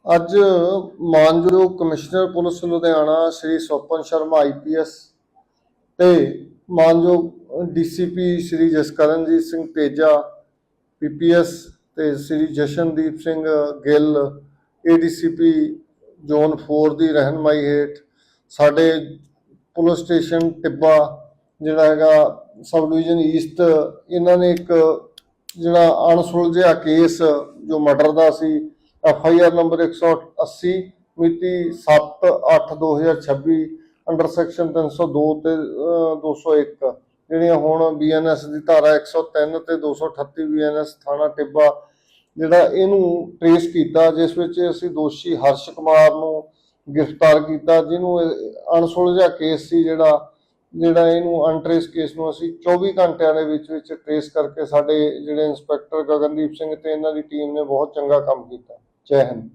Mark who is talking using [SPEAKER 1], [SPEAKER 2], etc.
[SPEAKER 1] ਅੱਜ ਮਾਨਯੋਗ commissioner police Ludhiana ਸ਼੍ਰੀ Swapan Sharma IPS ਤੇ ਮਾਨਯੋਗ DCP ਸ਼੍ਰੀ ਜਸਕਰਨਜੀਤ ਸਿੰਘ ਤੇਜਾ PPS ਤੇ ਸ਼੍ਰੀ ਜਸ਼ਨਦੀਪ ਸਿੰਘ ਗਿੱਲ ADCP ਜ਼ੋਨ 4 ਦੀ ਰਹਿਨਮਾਈ ਹੇਠ ਸਾਡੇ ਪੁਲਿਸ ਸਟੇਸ਼ਨ ਟਿੱਬਾ ਜਿਹੜਾ ਹੈਗਾ ਸਬ ਡਿਵੀਜ਼ਨ ਈਸਟ ਇਹਨਾਂ ਨੇ ਇੱਕ ਜਿਹੜਾ ਅਣਸੁਲਝਿਆ ਕੇਸ ਜੋ ਮਰਡਰ ਦਾ ਸੀ FIR ਨੰਬਰ 180 ਮਿਤੀ 7/8/2026 ਅੰਡਰ ਸੈਕਸ਼ਨ 302 ਤੇ 201 ਜਿਹੜੀਆਂ ਹੁਣ BNS ਦੀ ਧਾਰਾ 103 ਤੇ 238 BNS ਥਾਣਾ ਟਿੱਬਾ ਜਿਹੜਾ ਇਹਨੂੰ ਟ੍ਰੇਸ ਕੀਤਾ, ਜਿਸ ਵਿੱਚ ਅਸੀਂ ਦੋਸ਼ੀ ਹਰਸ਼ ਕੁਮਾਰ ਨੂੰ ਗ੍ਰਿਫਤਾਰ ਕੀਤਾ, ਜਿਹਨੂੰ ਅਣਸੁਲਝਿਆ ਕੇਸ ਸੀ ਜਿਹੜਾ ਇਹਨੂੰ ਅਨਟ੍ਰੇਸ ਕੇਸ ਨੂੰ ਅਸੀਂ 24 ਘੰਟਿਆਂ ਦੇ ਵਿੱਚ ਟ੍ਰੇਸ ਕਰਕੇ ਸਾਡੇ ਜਿਹੜੇ ਇੰਸਪੈਕਟਰ ਗਗਨਦੀਪ ਸਿੰਘ ਤੇ ਇਹਨਾਂ ਦੀ ਟੀਮ ਨੇ ਬਹੁਤ ਚੰਗਾ ਕੰਮ ਕੀਤਾ। ਜੈ ਹਿੰਦ।